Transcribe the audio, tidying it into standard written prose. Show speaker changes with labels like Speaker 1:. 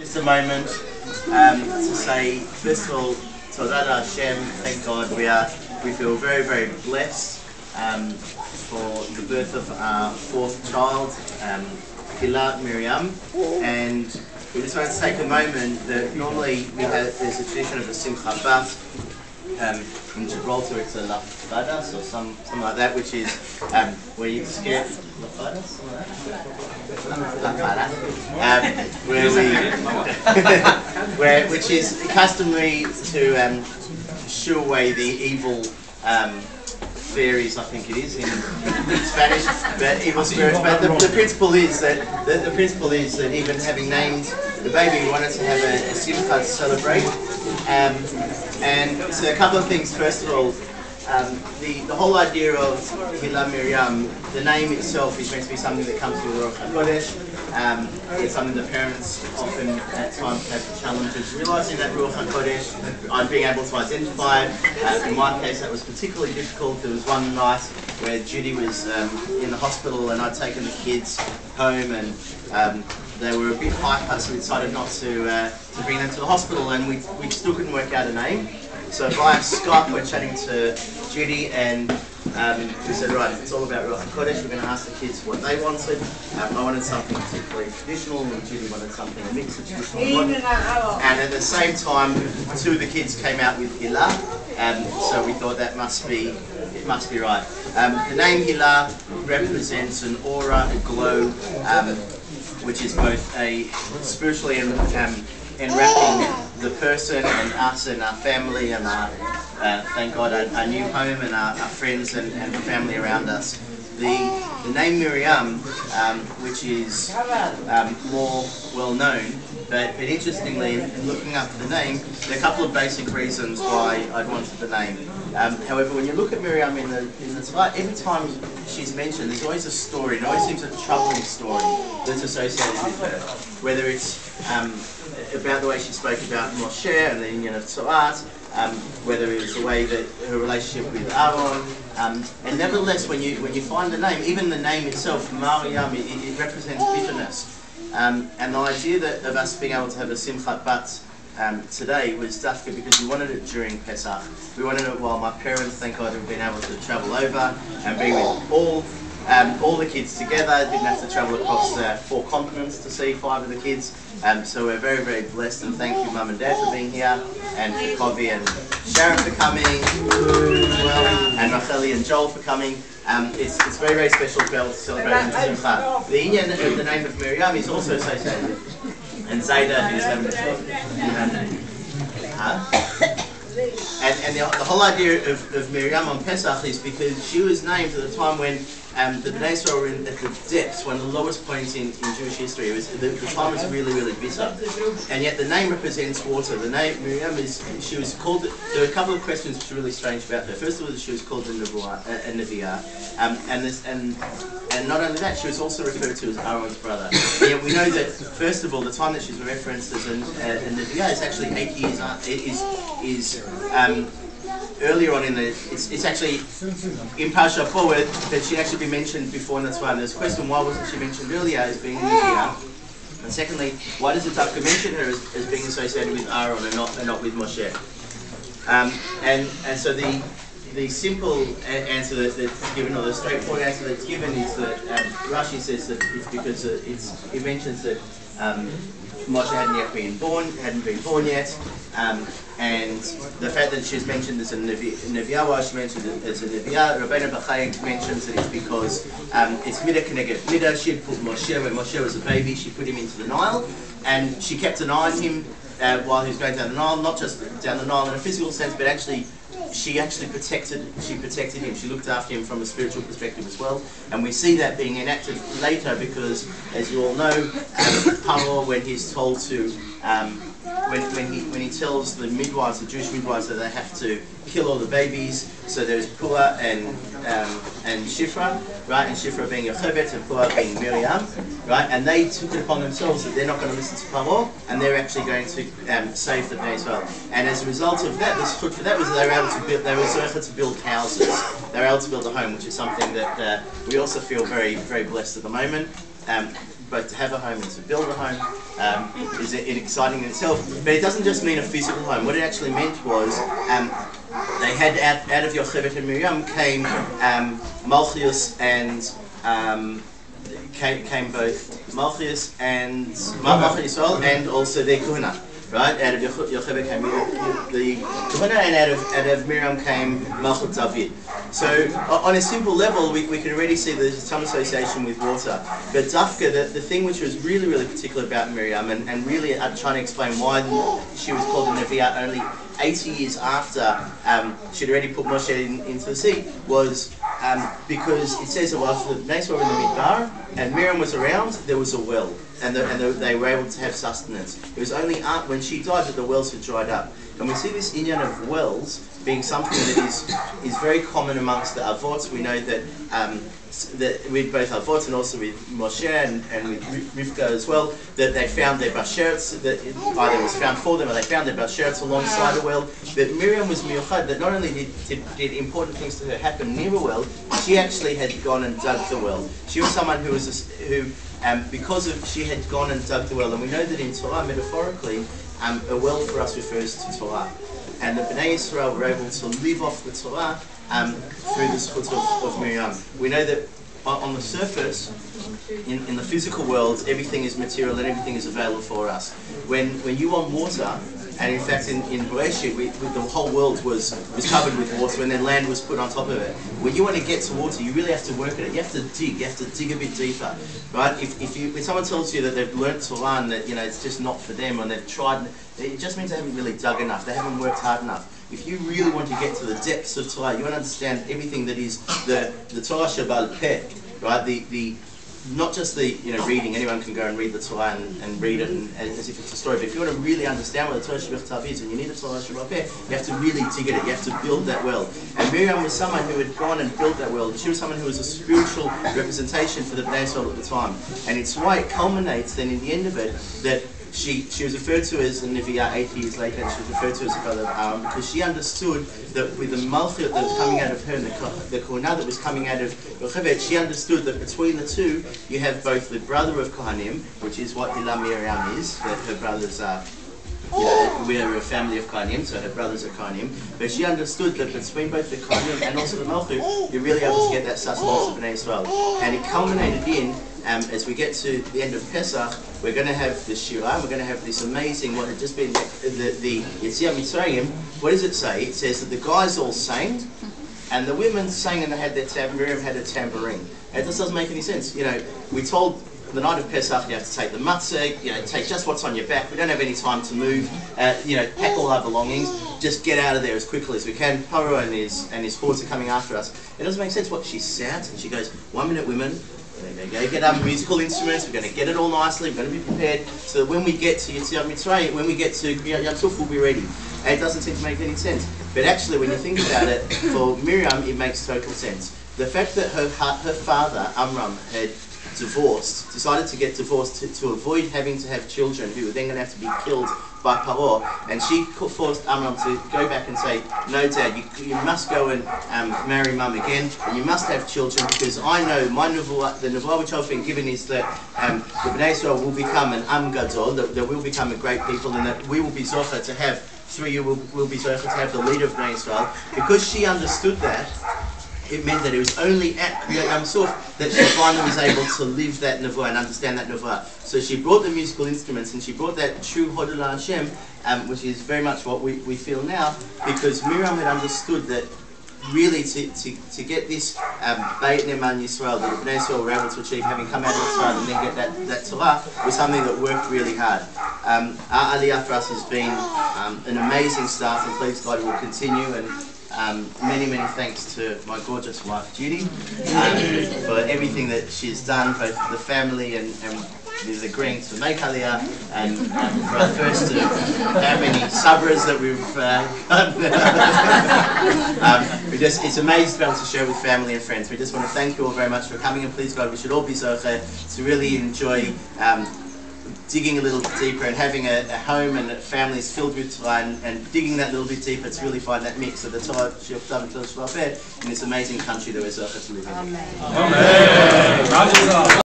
Speaker 1: Just a moment to say, first of all, Todat Hashem, thank God, we feel very, very blessed for the birth of our fourth child, Hila Miriam, and we just want to take a moment that normally there's a tradition of a Simchat in Gibraltar. It's a lafadas or something like that, which is where you scare lafadas, which is customary to shoo away the evil fairies, I think it is in Spanish, but evil spirits. But the principle is that even having named the baby, we wanted to have a simchat to celebrate. And so a couple of things. First of all, the whole idea of Hila Miriam, the name itself is meant to be something that comes with Ruach HaKodesh. It's something that parents often at times have challenges realising that Ruach HaKodesh and being able to identify it. In my case, that was particularly difficult. There was one night where Judy was in the hospital and I'd taken the kids home, and they were a bit hyper, so we decided not to bring them to the hospital, and we still couldn't work out a name. So via Skype we're chatting to Judy, and we said, right, it's all about Ruach HaKodesh, we're going to ask the kids what they wanted. I wanted something particularly traditional, and Judy wanted something a mix of traditional and modern. And at the same time, two of the kids came out with Hila, so we thought it must be right. The name Hila represents an aura, a glow, which is both spiritually enwrapping the person and us and our family and our, thank God, our new home and our friends and the family around us. The name Miriam, which is more well known, but interestingly, in looking up the name, there are a couple of basic reasons why I'd wanted the name. However, when you look at Miriam in the Torah, every time she's mentioned, there's always a story. It always seems a troubling story that's associated with her. Whether it's about the way she spoke about Moshe and the union of Torah, whether it was the way that her relationship with Aaron, and nevertheless, when you find the name, even the name itself, Miriam, it represents bitterness. And the idea of us being able to have a Simchat Bat today was dafka because we wanted it during Pesach. We wanted it while my parents, thank God, have been able to travel over and be with all the kids together. Didn't have to travel across 4 continents to see 5 of the kids. So we're very, very blessed, and thank you, Mum and Dad, for being here, and for Kovi and Sharon for coming, and Racheli and Joel for coming. It's very, very special to be able to celebrate in Simchat. The inyan of the name of Miriam is also associated with, and Zayda, who's having a And the whole idea of Miriam on Pesach is because she was named at the time when the Bnei Israel were at the depths, one of the lowest points in Jewish history. It was, the time was really, really bitter. And yet the name represents water. The name Miriam she was called, there are a couple of questions which are really strange about her. First of all, she was called a Neviah, and not only that, she was also referred to as Aaron's brother. And yet we know that, first of all, the time that she's referenced as a Neviah is actually 8 years earlier on in it's actually in Pasha forward that she'd actually been mentioned before in the Torah. There's a question, why wasn't she mentioned earlier as being a Neviah? And secondly, why does the Dafka mention her as being associated with Aaron and not with Moshe? And so the simple answer that's given, or the straightforward answer that's given, is that Rashi says that it's because it mentions that Moshe hadn't been born yet, and the fact that she's mentioned as a Neviah, why she mentioned it as a Neviah, Rabbeinu Bachai mentions that it's because it's Midah Keneged Midah. She had put Moshe, when Moshe was a baby, she put him into the Nile, and she kept an eye on him while he was going down the Nile, not just down the Nile in a physical sense, but she protected him. She looked after him from a spiritual perspective as well, and we see that being enacted later because, as you all know, Paro, when he's told to, when he tells the midwives, the Jewish midwives, that they have to kill all the babies. So there's Pua and Shifra, right? And Shifra being Yocheved and Pua being Miriam, right? And they took it upon themselves that they're not going to listen to Paro, and they're actually going to save the Bnei Israel. And as a result of that, the sukh for that was they were able to build. They were able to build houses. They were able to build a home, which is something that we also feel very, very blessed at the moment. both to have a home and to build a home is exciting in itself. But it doesn't just mean a physical home. What it actually meant was they had out of Yocheved and Miriam came Malchius and came both Malchius and Yisrael and also their Kohuna. Right, out of Yocheved came the Kohuna, and out of Miriam came Malchut David. So on a simple level, we can already see there's some association with water. But Dafka, the thing which was really, really particular about Miriam, and really trying to explain why she was called a Neviah only 80 years after she'd already put Moshe into the sea, was because it says that while the Bnei Yisrael were in the Midbar and Miriam was around, there was a well, and they were able to have sustenance. It was only when she died that the wells had dried up. And we see this inyan of wells being something that is very common amongst the Avot. We know that with both Avot and also with Moshe and with Rivka as well, that they found their basherets, that either it was found for them or they found their basherets alongside a well. That Miriam was miyuchad, that not only did important things to her happen near a well, she actually had gone and dug the well. She was someone who she had gone and dug the well, and we know that in Torah, metaphorically, a well for us refers to Torah. And the Bnei Yisrael were able to live off the Torah through the zchut of Miriam. We know that on the surface, in the physical world, everything is material and everything is available for us. When you want water, and in fact in Bereshit, the whole world was covered with water, and then land was put on top of it. When you want to get to water, you really have to work at it. You have to dig a bit deeper, right? If someone tells you that they've learnt Torah and that it's just not for them, and they've tried, it just means they haven't really dug enough. They haven't worked hard enough. If you really want to get to the depths of Torah, you want to understand everything that is the Torah Shebal Peh, right? The not just the reading. Anyone can go and read the Torah and read it as if it's a story. But if you want to really understand what the Torah Shebal is, and you need a Torah Shebal Peh, you have to really dig at it. You have to build that well. And Miriam was someone who had gone and built that well. She was someone who was a spiritual representation for the Bnei Yisrael at the time. And it's why it culminates then in the end of it that she was referred to as a Neviah 80 years later, and she was referred to as a brother of Aaron, because she understood that with the Malchut that was coming out of her and the Kohana that was coming out of Yocheved, she understood that between the two, you have both the brother of Kohanim, which is what Hila Miriam is, that her brothers are, we are a family of Kohanim, so her brothers are Kohanim, but she understood that between both the Kohanim and also the Malchut, you're really able to get that sustenance of Bnei Yisrael. And it culminated in, as we get to the end of Pesach, we're going to have the Shira, and we're going to have this amazing, what had just been the Yetziat Mitzrayim. What does it say? It says that the guys all sang, and the women sang, and they had their Miriam had a tambourine. And this doesn't make any sense. We told the night of Pesach you have to take the matzah, take just what's on your back. We don't have any time to move. Pack all our belongings. Just get out of there as quickly as we can. Paro and his hordes are coming after us. It doesn't make sense. What she shouts, and she goes, 1 minute, women. We're going to get our musical instruments, we're going to get it all nicely, we're going to be prepared, so that when we get to Yetziat Mitzrayim, when we get to Yom Tov, we'll be ready. And it doesn't seem to make any sense. But actually, when you think about it, for Miriam, it makes total sense. The fact that her father, Amram, had decided to get divorced to avoid having to have children who were then going to have to be killed by Paro, and she forced Amram to go back and say, no dad, you must go and marry mum again, and you must have children, because I know my nevuah, the nevuah which I've been given is that the Bnei Yisrael will become an Am Gadol, that we'll become a great people, and that we will be zocha to have, through you will be zocha to have the leader of Bnei Yisrael. Because she understood that, it meant that it was only at Yom Tov that she finally was able to live that nevuah and understand that nevuah. So she brought the musical instruments, and she brought that true Hodelah Hashem, which is very much what we feel now, because Miriam had understood that really to get this Beit Neman Yisrael, that the Bnei Yisrael were able to achieve, having come out of Israel and then get that Torah, was something that worked really hard. Our Aliyah for us has been an amazing start, and please God it will continue. And many thanks to my gorgeous wife Judy for everything that she's done, both for the family and is agreeing to make Aliyah, and for our first how many sabras that we've got. It's amazing to be able to share with family and friends. We just want to thank you all very much for coming, and please God we should all be zocheh to really enjoy digging a little bit deeper and having a home and families filled with Torah, and digging that little bit deeper to really find that mix of the Torah in this amazing country that we're zocheh to live in. Amen. Amen.